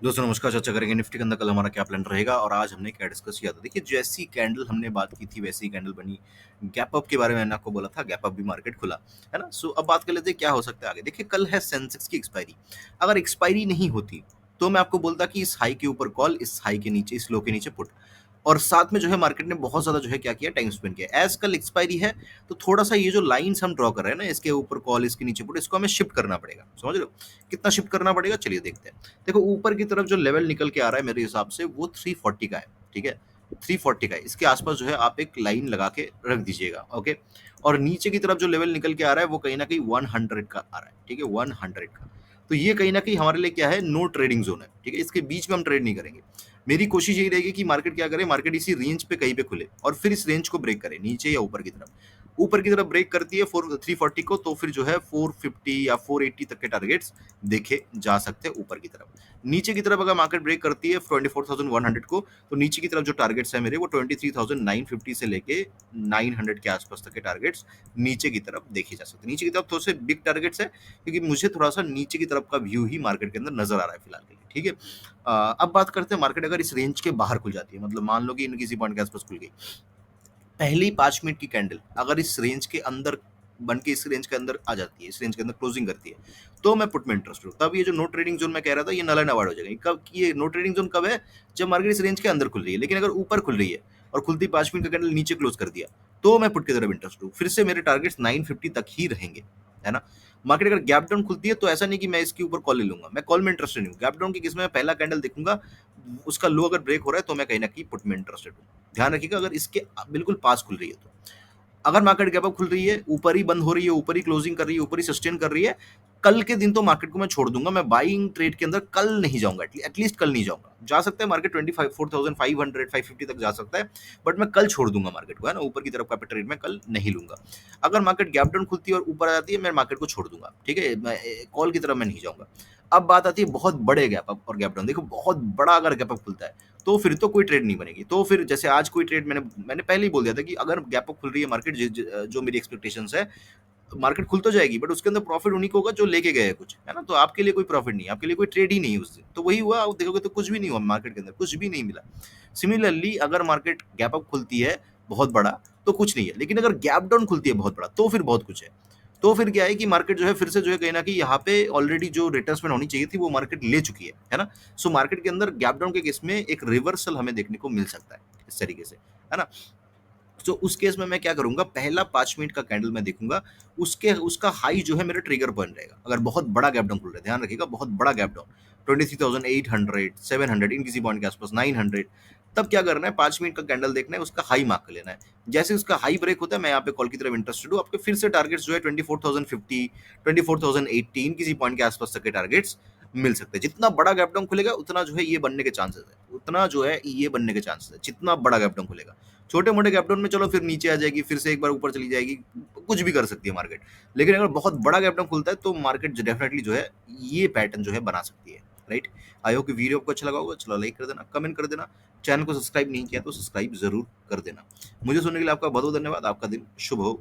दोस्तों नमस्कार, चर्चा करेंगे निफ्टी के अंदर कल हमारा क्या प्लान रहेगा और आज हमने क्या डिस्कस किया था। देखिए जैसी कैंडल हमने बात की थी वैसी कैंडल बनी। गैप अप के बारे में मैंने आपको बोला था, गैप अप भी मार्केट खुला है ना। सो अब बात कर लेते हैं क्या हो सकता है आगे। देखिए कल है सेंसेक्स की एक्सपायरी। अगर एक्सपायरी नहीं होती तो मैं आपको बोलता कि इस हाई के ऊपर कॉल, इस हाई के नीचे, इस लो के नीचे पुट। और साथ में जो है मार्केट ने बहुत ज्यादा जो है क्या किया, टाइम स्पेंड किया। एज कल एक्सपायरी है तो थोड़ा सा ये जो लाइंस हम ड्रॉ कर रहे हैं ना, इसके ऊपर कॉल, इसके नीचे पुट, इसको हमें शिफ्ट करना पड़ेगा। समझ रहे हो कितना शिफ्ट करना पड़ेगा, चलिए देखते हैं। देखो ऊपर की तरफ जो लेवल निकल के आ रहा है मेरे हिसाब से वो 340 का है। ठीक है, 340 का है। इसके आसपास जो है आप एक लाइन लगा के रख दीजिएगा। ओके, और नीचे की तरफ जो लेवल निकल के आ रहा है वो कहीं ना कहीं 100 का आ रहा है। ठीक है, 100 का। तो ये कहीं ना कहीं हमारे लिए क्या है, नो ट्रेडिंग जोन है। ठीक है, इसके बीच में हम ट्रेड नहीं करेंगे। मेरी कोशिश यही रहेगी कि मार्केट क्या करे, मार्केट इसी रेंज पे कहीं पे खुले और फिर इस रेंज को ब्रेक करे, नीचे या ऊपर की तरफ। ऊपर की तरफ ब्रेक करती है 340 को, तो फिर जो है 450 या 480 तक के टारगेट्स देखे जा सकते हैं ऊपर की तरफ। नीचे की तरफ अगर मार्केट ब्रेक करती है 24,100 को, तो नीचे की तरफ जो टारगेट्स है मेरे वो 23,950 से लेके 900 के आसपास तक के टारगेट्स नीचे की तरफ देखे जा सकते हैं। नीचे की तरफ थोड़े से बिग टारगेट्स है क्योंकि मुझे थोड़ा सा नीचे की तरफ का व्यू ही मार्केट के अंदर नजर आ रहा है फिलहाल के लिए। ठीक है, अब बात करते हैं मार्केट अगर इस रेंज के बाहर खुल जाती है, मतलब मान लो कि इन किसी पॉइंट के आसपास खुल गई, पहली 5 मिनट की कैंडल अगर इस रेंज के अंदर बन के इस रेंज के अंदर आ जाती है, इस रेंज के अंदर क्लोजिंग करती है, तो मैं पुट में इंटरेस्ट हूँ। तब ये जो नो ट्रेडिंग जोन मैं कह रहा था ये नल एंड अवॉइड हो जाएगा। कब ये नो ट्रेडिंग जोन कब है, जब मार्केट इस रेंज के अंदर खुल रही है। लेकिन अगर ऊपर खुल रही है और खुलती 5 मिनट का कैंडल नीचे क्लोज कर दिया, तो मैं पुट की तरफ इंटरेस्ट हूँ। फिर से मेरे टारगेट्स 950 तक ही रहेंगे, है ना। मार्केट अगर गैप डाउन खुलती है तो ऐसा नहीं कि मैं इसके ऊपर कॉल ले लूंगा, मैं कॉल में इंटरेस्टेड नहीं हूँ। गैप डाउन की किस में पहला कैंडल देखूंगा, उसका लो अगर ब्रेक हो रहा है तो मैं कहीं ना कहीं पुट में इंटरेस्टेड हूँ। ध्यान रखिएगा अगर इसके बिल्कुल पास खुल रही है तो। अगर मार्केट गैप अप खुल रही है, ऊपर ही बंद हो रही है, ऊपर ही क्लोजिंग कर रही है, ऊपर ही सस्टेन कर रही है, कल के दिन तो मार्केट को मैं छोड़ दूंगा। मैं बाइंग ट्रेड के अंदर कल नहीं जाऊंगा, एटलीस्ट कल नहीं जाऊंगा। जा सकता है मार्केट 25,4,500 550 तक जा सकता है, बट मैं कल छोड़ दूंगा मार्केट को, है ना। ऊपर की तरफ का ट्रेड मैं कल नहीं लूंगा। अगर मार्केट गैप डाउन खुलती है और ऊपर आ जाती है, मैं मार्केट को छोड़ दूंगा। ठीक है, मैं कॉल की तरफ मैं नहीं जाऊंगा। अब बात आती है बहुत बड़े गैप अप और गैप डाउन। देखो बहुत बड़ा अगर गैप अप खुलता है तो फिर तो कोई ट्रेड नहीं बनेगी। तो फिर जैसे आज कोई ट्रेड मैंने पहले ही बोल दिया था कि अगर गैप अप खुल रही है मार्केट, जो मेरी एक्सपेक्टेशंस है, मार्केट खुल तो जाएगी बट उसके अंदर प्रॉफिट उन्हीं को होगा जो लेके गए हैं कुछ, है ना। तो आपके लिए कोई प्रॉफिट नहीं है, आपके लिए कोई ट्रेड ही नहीं है उस दिन। तो वही हुआ, आप देखोगे तो कुछ भी नहीं हुआ मार्केट के अंदर, कुछ भी नहीं मिला। सिमिलरली अगर मार्केट गैप अप खुलती है बहुत बड़ा तो कुछ नहीं है, लेकिन अगर गैप डाउन खुलती है बहुत बड़ा तो फिर बहुत कुछ है। तो फिर क्या है कि मार्केट जो है फिर से जो है कहीं ना कहीं यहाँ पे ऑलरेडी जो रिट्रेसमेंट होनी चाहिए थी वो मार्केट ले चुकी है ना। सो मार्केट के अंदर गैप डाउन के केस में एक रिवर्सल हमें देखने को मिल सकता है इस तरीके से, है ना। तो उस केस में मैं क्या करूंगा, पहला 5 मिनट का कैंडल मैं देखूंगा, उसके उसका हाई जो है मेरा ट्रिगर पॉइंट रहेगा। अगर बहुत बड़ा गैप डाउन खुल रहा है, ध्यान रखिएगा बहुत बड़ा गैप डाउन, 23,800 700 इन किसी पॉइंट के आसपास 900, तब क्या करना है, 5 मिनट का कैंडल देखना है, उसका हाई मार्क कर लेना है। जैसे उसका हाई ब्रेक होता है मैं यहाँ पे कॉल की तरफ इंटरेस्टेड हूँ। आपके फिर से टारगेट्स जो है 24,050 24,080 किसी पॉइंट के आसपास तक के टारगेट्स मिल सकते हैं। जितना बड़ा गैप डाउन खुलेगा उतना जो है ये बनने के चांसेस है, उतना जो है ये बनने के चांसेस है जितना बड़ा गैप डाउन खुलेगा। छोटे मोटे गैप डाउन में चलो फिर नीचे आ जाएगी, फिर से एक बार ऊपर चली जाएगी, कुछ भी कर सकती है मार्केट। लेकिन अगर बहुत बड़ा गैप डाउन खुलता है तो मार्केट डेफिनेटली जो है ये पैटर्न जो है बना सकती है। राइट, आई होप कि वीडियो आपको अच्छा लगा होगा। चलो लाइक कर देना, कमेंट कर देना, चैनल को सब्सक्राइब नहीं किया तो सब्सक्राइब जरूर कर देना। मुझे सुनने के लिए आपका बहुत बहुत धन्यवाद। आपका दिन शुभ हो।